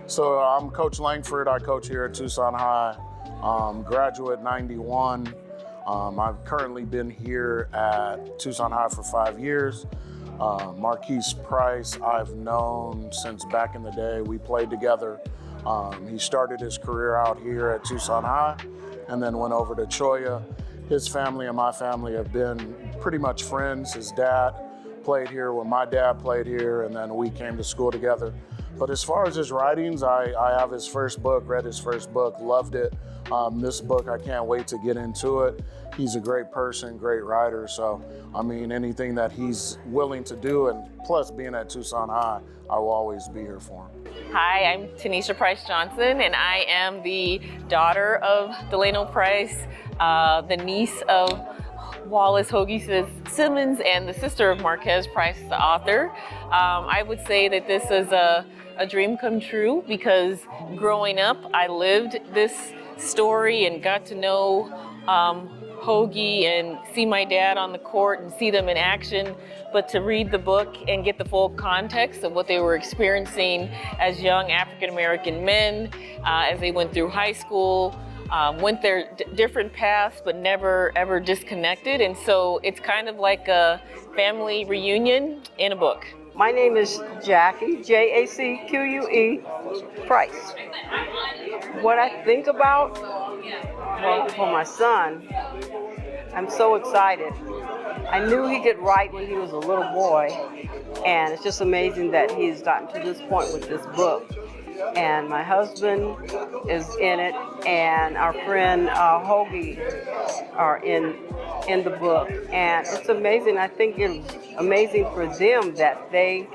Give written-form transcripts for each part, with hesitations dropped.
So I'm Coach Langford. I coach here at Tucson High. Graduate 91. I've currently been here at Tucson High for 5 years. Marquez Price, I've known since back in the day. We played together. He started his career out here at Tucson High and then went over to Cholla. His family and my family have been pretty much friends. His dad played here when my dad played here, and then we came to school together. But as far as his writings, I have his first book, read his first book, loved it. This book, I can't wait to get into it. He's a great person, great writer. So, I mean, anything that he's willing to do, and plus being at Tucson High, I will always be here for him. Hi, I'm Tanisha Price Johnson, and I am the daughter of Delano Price, the niece of Wallace Hoegie Simmons, and the sister of Marquez Price, the author. I would say that this is a dream come true because growing up, I lived this story and got to know Hoegie and see my dad on the court and see them in action, but to read the book and get the full context of what they were experiencing as young African-American men as they went through high school, went their different paths but never ever disconnected, and so it's kind of like a family reunion in a book. My name is Jackie, Jacque Price. What I think about, well, for my son, I'm so excited. I knew he could write when he was a little boy, and it's just amazing that he's gotten to this point with this book. And my husband is in it, and our friend Hoegie are in the book. And it's amazing. I think it's amazing for them that they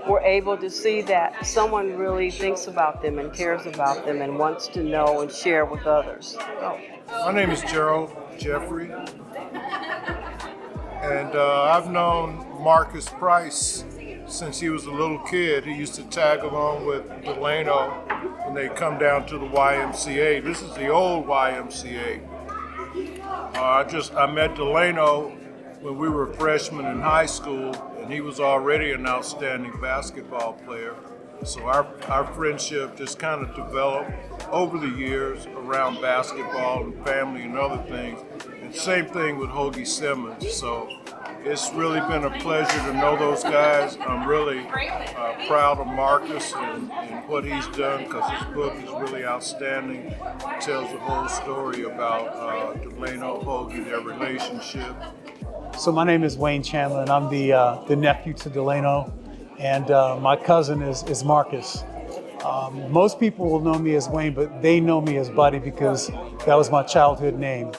were able to see that someone really thinks about them and cares about them and wants to know and share with others. Oh. My name is Gerald Jeffrey, and I've known Marquez Price since he was a little kid. He used to tag along with Delano when they come down to the YMCA. This is the old YMCA. I met Delano when we were freshmen in high school, and he was already an outstanding basketball player. So our friendship just kind of developed over the years around basketball and family and other things. And same thing with Hoegie Simmons. So it's really been a pleasure to know those guys. I'm really proud of Marcus and what he's done, because his book is really outstanding. It tells the whole story about Delano, Hoegie, their relationship. So my name is Wayne Chandler, and I'm the nephew to Delano, and my cousin is Marcus. Most people will know me as Wayne, but they know me as Buddy because that was my childhood name.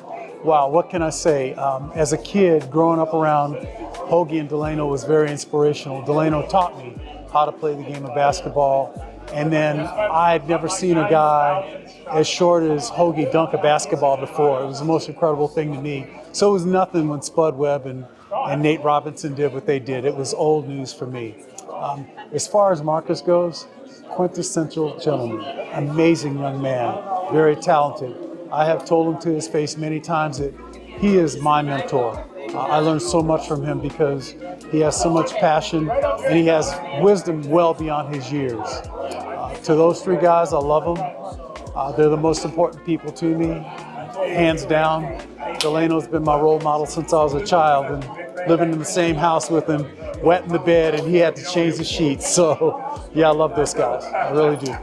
Wow, what can I say? As a kid, growing up around Hoegie and Delano was very inspirational. Delano taught me how to play the game of basketball, and then I had never seen a guy as short as Hoegie dunk a basketball before. It was the most incredible thing to me. So it was nothing when Spud Webb and Nate Robinson did what they did. It was old news for me. As far as Marcus goes, quintessential gentleman, amazing young man, very talented. I have told him to his face many times that he is my mentor. I learned so much from him because he has so much passion and he has wisdom well beyond his years. To those three guys, I love them. They're the most important people to me, hands down. Delano's been my role model since I was a child, and living in the same house with him, wet in the bed, and he had to change the sheets. So, yeah, I love those guys. I really do.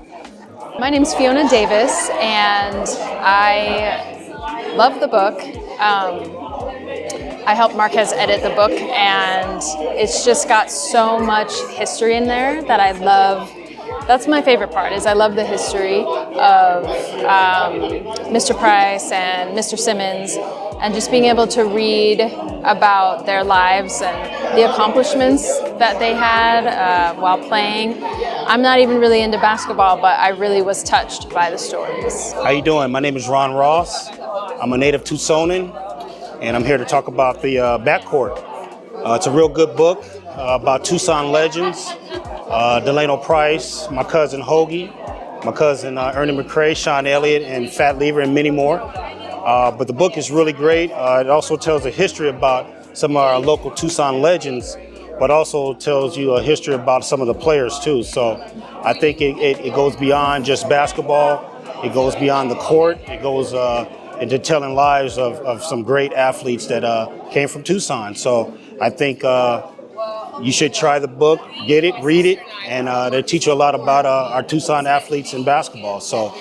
My name's Fiona Davis, and I love the book. I helped Marquez edit the book, and it's just got so much history in there that I love. That's my favorite part, is I love the history of Mr. Price and Mr. Simmons, and just being able to read about their lives and the accomplishments that they had while playing. I'm not even really into basketball, but I really was touched by the stories. How you doing? My name is Ron Ross. I'm a native Tucsonan, and I'm here to talk about the Backcourt. It's a real good book about Tucson legends. Delano Price, my cousin Hoegie, my cousin Ernie McCrae, Sean Elliott, and Fat Lever, and many more. But the book is really great. It also tells a history about some of our local Tucson legends but also tells you a history about some of the players too. So I think it goes beyond just basketball. It goes beyond the court. It goes into telling lives of some great athletes that came from Tucson. So I think you should try the book, get it, read it, and they'll teach you a lot about our Tucson athletes in basketball. So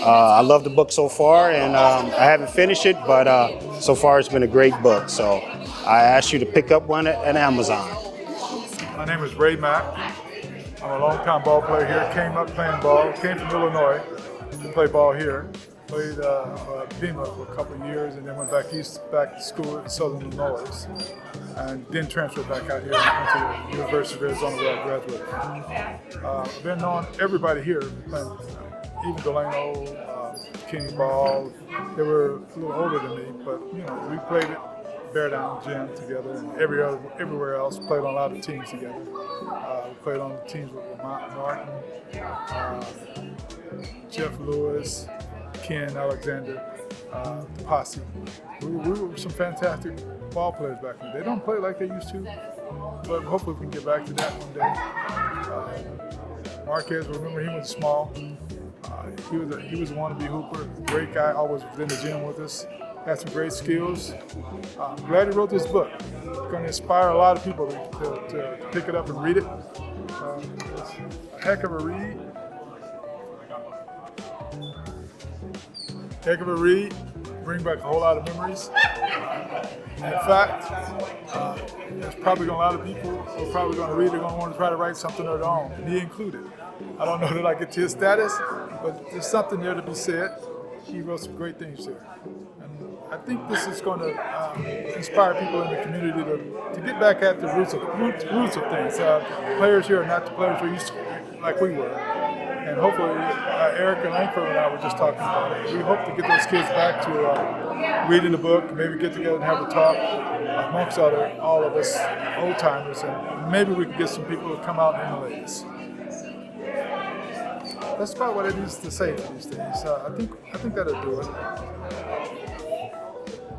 I love the book so far, and I haven't finished it, but so far it's been a great book. So I ask you to pick up one at Amazon. My name is Ray Mack. I'm a longtime ball player here. Came up playing ball, came from Illinois to play ball here. Played Pima for a couple of years and then went back east, back to school at Southern Illinois. And then transferred back out here into the University of Arizona where I graduated. I've been knowing everybody here, playing, even Delano, Kenny Ball. They were a little older than me, but you know, we played at Bear Down Gym together and everywhere else. Played on a lot of teams together. We played on the teams with Martin, Jeff Lewis, Ken Alexander, the Posse. We were some fantastic ball players back then. They don't play like they used to, but hopefully we can get back to that one day. Marquez, remember, he was small. He was a wannabe hooper, great guy, always was in the gym with us, had some great skills. I'm glad he wrote this book. It's going to inspire a lot of people to pick it up and read it. It's a heck of a read. Heck of a read, bring back a whole lot of memories. In fact, there's probably a lot of people who are probably going to read it, they're going to want to try to write something of their own, me included. I don't know that I get to his status, but there's something there to be said. He wrote some great things there. And I think this is going to inspire people in the community to get back at the roots of things. Players here are not the players we used to, like we were. And hopefully, Eric and Langford and I were just talking about it. We hope to get those kids back to reading the book, maybe get together and have a talk amongst all of us old timers, and maybe we can get some people to come out and emulate us. That's about what it is to say these days. I think that'll do it.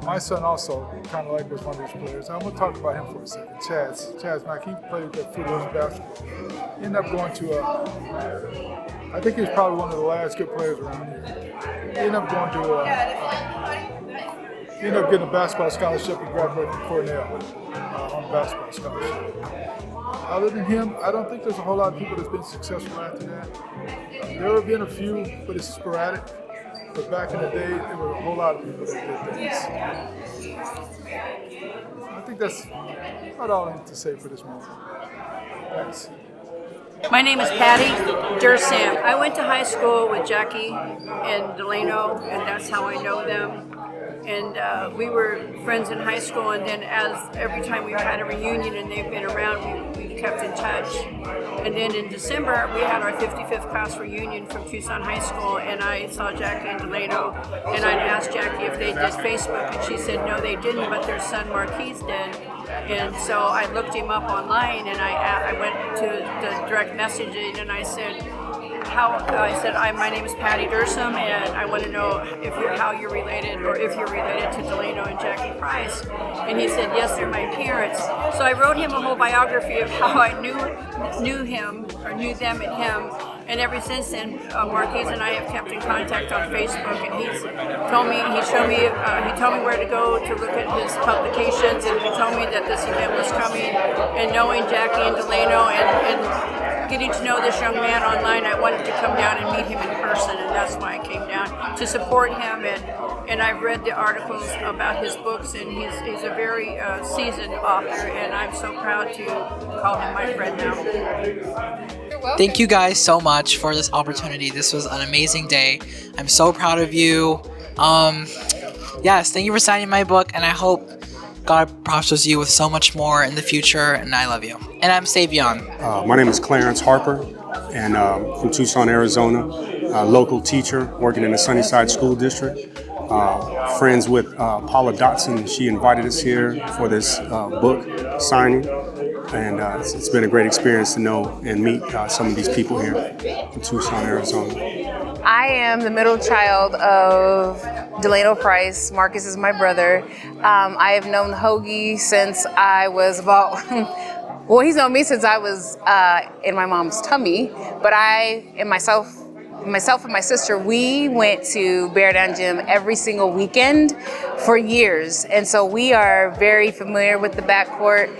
My son also kind of was one of these players. I'm going to talk about him for a second. Chaz Mack, he played that football basketball. He ended up going to I think he was probably one of the last good players around here. He ended up going to he ended up getting a basketball scholarship and graduated from Cornell on a basketball scholarship. Other than him, I don't think there's a whole lot of people that's been successful after that. There have been a few, but it's sporadic. But back in the day, there were a whole lot of people that did things. I think that's about all I need to say for this moment. Thanks. My name is Patty Dursam. I went to high school with Jackie and Delano, and that's how I know them. And we were friends in high school, and then every time we had a reunion and they've been around, we've kept in touch. And then in December, we had our 55th class reunion from Tucson High School, and I saw Jackie and Delano, and I asked Jackie if they did Facebook, and she said no, they didn't, but their son Marquez did. And so I looked him up online, and I went to the direct messaging, and I said, my name is Patty Dursam, and I want to know how you're related, or if you're related to Delano and Jackie Price. And he said, yes, they're my parents. So I wrote him a whole biography of how I knew him, or knew them and him. And ever since then, Marquez and I have kept in contact on Facebook, and he told me where to go to look at his publications, and he told me that this event was coming. And knowing Jackie and Delano and getting to know this young man online, I wanted to come down and meet him in person, and that's why I came down to support him. And I've read the articles about his books, and he's a very seasoned author, and I'm so proud to call him my friend now. Thank you guys so much for this opportunity. This was an amazing day. I'm so proud of you. Yes, thank you for signing my book, and I hope God prospers you with so much more in the future, and I love you. And I'm Savion. My name is Clarence Harper, and from Tucson, Arizona. Local teacher working in the Sunnyside School District. Friends with Paula Dotson. She invited us here for this book signing. And it's been a great experience to know and meet some of these people here in Tucson, Arizona. I am the middle child of Delano Price. Marcus is my brother. I have known Hoegie since I was about Well, he's known me since I was in my mom's tummy, but myself and my sister, we went to Bear Down Gym every single weekend for years. And so we are very familiar with the backcourt.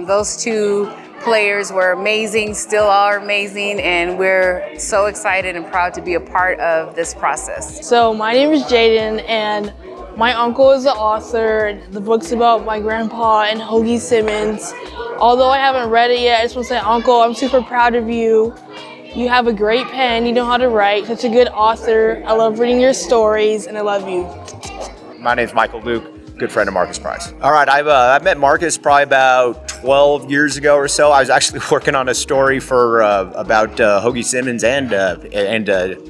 Those two players were amazing, still are amazing, and we're so excited and proud to be a part of this process. So my name is Jaden, and my uncle is the author. The book's about my grandpa and Hoegie Simmons. Although I haven't read it yet, I just want to say, Uncle, I'm super proud of you. You have a great pen, you know how to write, such a good author. I love reading your stories, and I love you. My name's Michael Luke, good friend of Marquez Price. All right, I met Marcus probably about 12 years ago or so. I was actually working on a story for about Hoegie Simmons and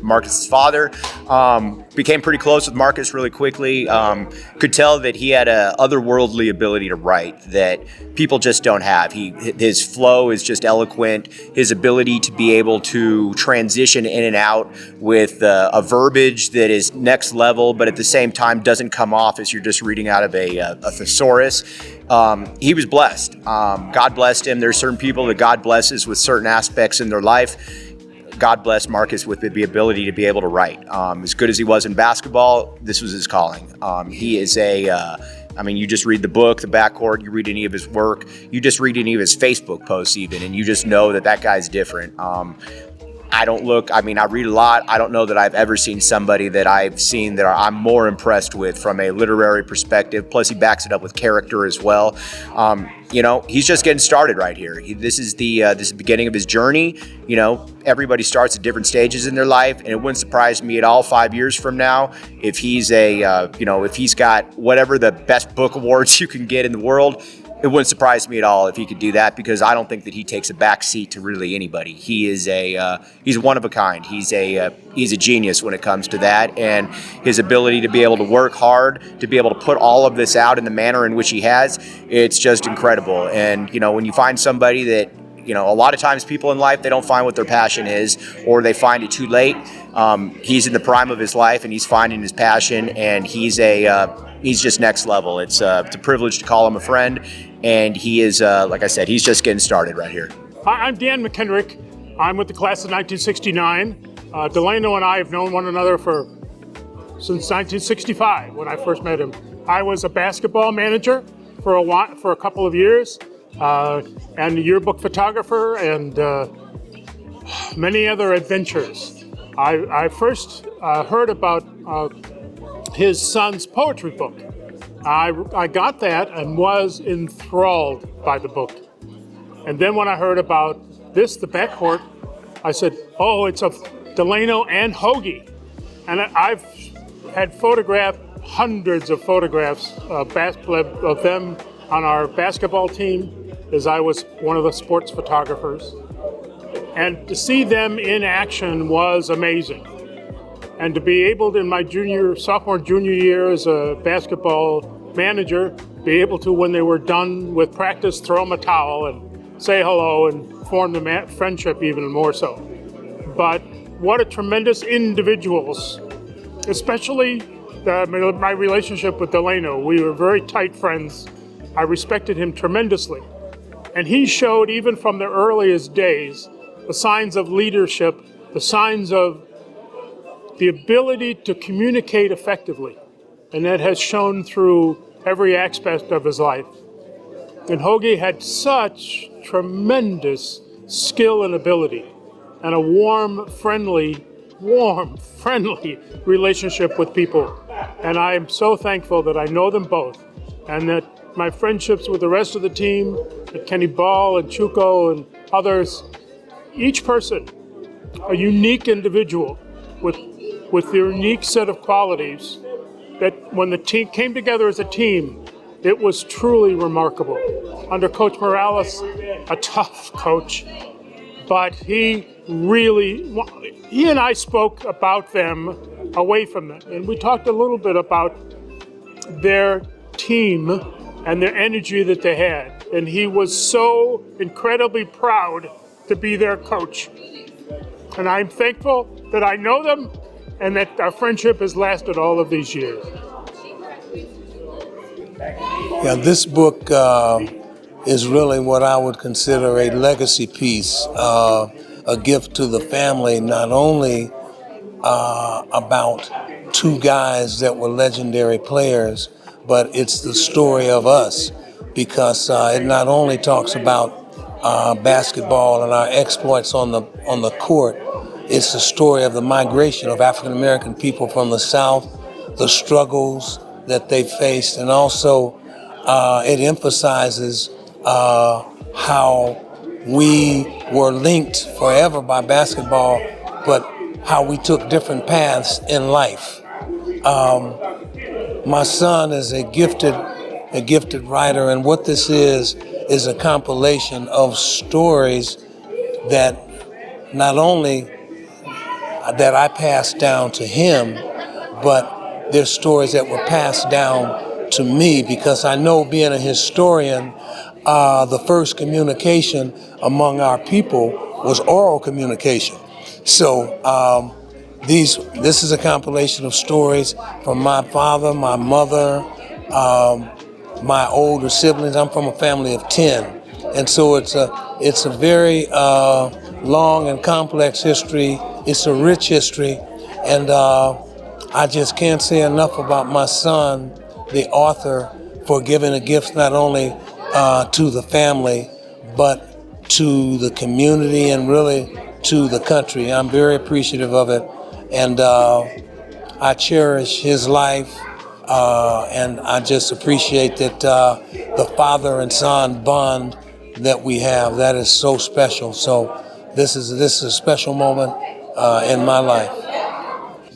Marcus's father. Became pretty close with Marcus really quickly. Could tell that he had a otherworldly ability to write that people just don't have. His flow is just eloquent. His ability to be able to transition in and out with a verbiage that is next level, but at the same time doesn't come off as you're just reading out of a thesaurus. He was blessed. God blessed him. There's certain people that God blesses with certain aspects in their life. God blessed Marcus with the ability to be able to write. As good as he was in basketball, this was his calling. He is you just read the book, The Backcourt, you read any of his work, you just read any of his Facebook posts even, and you just know that guy's different. I read a lot. I don't know that I've ever seen somebody that I've seen that I'm more impressed with from a literary perspective. Plus, he backs it up with character as well. He's just getting started right here. This is the beginning of his journey. Everybody starts at different stages in their life, and it wouldn't surprise me at all 5 years from now if he's if he's got whatever the best book awards you can get in the world. It wouldn't surprise me at all if he could do that, because I don't think that he takes a back seat to really anybody. He is he's one of a kind. He's a genius when it comes to that, and his ability to be able to work hard, to be able to put all of this out in the manner in which he has, it's just incredible. And when you find somebody that, a lot of times people in life, they don't find what their passion is, or they find it too late. He's in the prime of his life, and he's finding his passion, and he's just next level. It's a privilege to call him a friend, and he is, like I said, he's just getting started right here. Hi, I'm Dan McKendrick. I'm with the class of 1969. Delano and I have known one another since 1965 when I first met him. I was a basketball manager for a couple of years, and a yearbook photographer, and many other adventures. I first heard about his son's poetry book. I got that and was enthralled by the book. And then when I heard about the Backcourt, I said, oh, it's of Delano and Hoegie. And I've had photographed hundreds of photographs of them on our basketball team, as I was one of the sports photographers. And to see them in action was amazing. And to be able to, in my sophomore, junior year as a basketball manager, be able to, when they were done with practice, throw them a towel and say hello and form the friendship even more so. But what a tremendous individuals, especially my relationship with Delano. We were very tight friends. I respected him tremendously. And he showed, even from the earliest days, the signs of leadership, the signs of the ability to communicate effectively. And that has shown through every aspect of his life. And Hoegie had such tremendous skill and ability, and a warm, friendly relationship with people. And I am so thankful that I know them both, and that my friendships with the rest of the team, Kenny Ball and Chuco and others, each person a unique individual with their unique set of qualities, that when the team came together as a team, it was truly remarkable. Under Coach Morales, a tough coach, but he and I spoke about them away from them. And we talked a little bit about their team and their energy that they had. And he was so incredibly proud to be their coach. And I'm thankful that I know them and that our friendship has lasted all of these years. Yeah, this book is really what I would consider a legacy piece, a gift to the family, not only about two guys that were legendary players, but it's the story of us, because it not only talks about basketball and our exploits on the court, it's the story of the migration of African American people from the South, the struggles that they faced, and also it emphasizes how we were linked forever by basketball, but how we took different paths in life. My son is a gifted writer, and what this is a compilation of stories that not only that I passed down to him, but they're stories that were passed down to me, because I know, being a historian, the first communication among our people was oral communication. So this is a compilation of stories from my father, my mother, my older siblings. I'm from a family of 10. And so it's a very long and complex history. It's a rich history. And I just can't say enough about my son, the author, for giving a gift not only to the family, but to the community and really to the country. I'm very appreciative of it. And I cherish his life. And I just appreciate that the father and son bond that we have. That is so special. So this is a special moment in my life.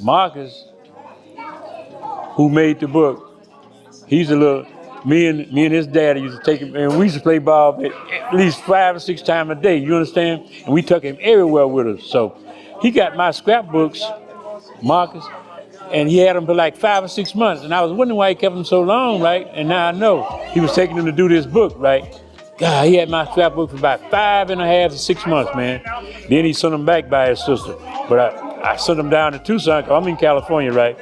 Marcus, who made the book, he's a little, me and his daddy used to take him, and we used to play ball at least 5 or 6 times a day, you understand? And we took him everywhere with us. So he got my scrapbooks, Marcus, and he had them for like 5 or 6 months. And I was wondering why he kept them so long, right? And now I know he was taking them to do this book, right? God, he had my scrapbook for about 5.5 to 6 months, man. Then he sent them back by his sister. But I sent them down to Tucson, 'cause I'm in California, right?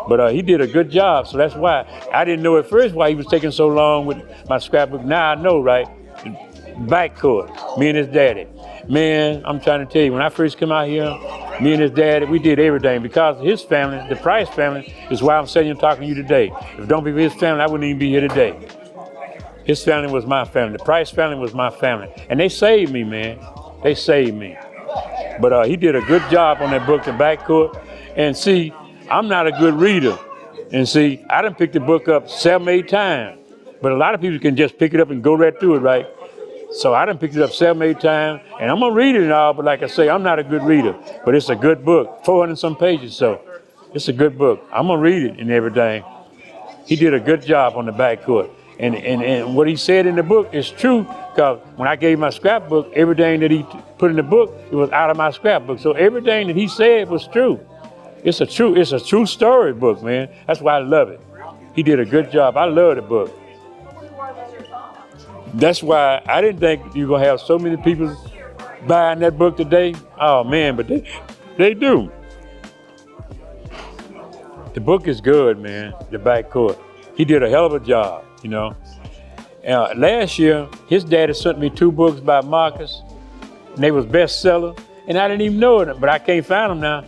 But he did a good job, so that's why. I didn't know at first why he was taking so long with my scrapbook. Now I know, right? Backcourt, me and his daddy. Man, I'm trying to tell you, when I first came out here, me and his daddy, we did everything. Because of his family, the Price family, is why I'm sitting here talking to you today. If it don't be for his family, I wouldn't even be here today. His family was my family. The Price family was my family. And they saved me, man. They saved me. But he did a good job on that book, The Backcourt. And see, I'm not a good reader. And see, I done picked the book up 7, 8 times. But a lot of people can just pick it up and go right through it, right? So I done picked it up 7, 8 times, and I'm gonna read it and all, but like I say, I'm not a good reader. But it's a good book, 400 some pages, so it's a good book. I'm gonna read it and everything. He did a good job on The Backcourt. And what he said in the book is true, because when I gave my scrapbook, everything that he put in the book, it was out of my scrapbook. So everything that he said was true. It's a true story book, man. That's why I love it. He did a good job. I love the book. That's why I didn't think you were gonna have so many people buying that book today. Oh man, but they do. The book is good, man, The Backcourt. He did a hell of a job, you know. Last year, his daddy sent me 2 books by Marcus, and they was bestseller, and I didn't even know it, but I can't find them now.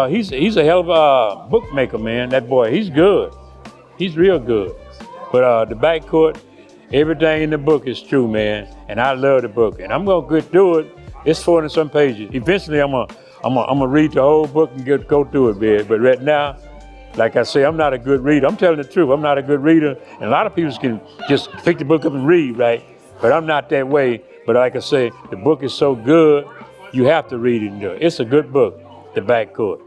He's a hell of a bookmaker, man, that boy. He's good. He's real good. But The Backcourt, everything in the book is true, man, and I love the book. And I'm gonna get through it. It's 400 some pages. Eventually, I'm gonna read the whole book and go through it, man. But right now, like I say, I'm not a good reader. I'm telling the truth. I'm not a good reader, and a lot of people can just pick the book up and read, right? But I'm not that way. But like I say, the book is so good, you have to read it. It's a good book, The Backcourt.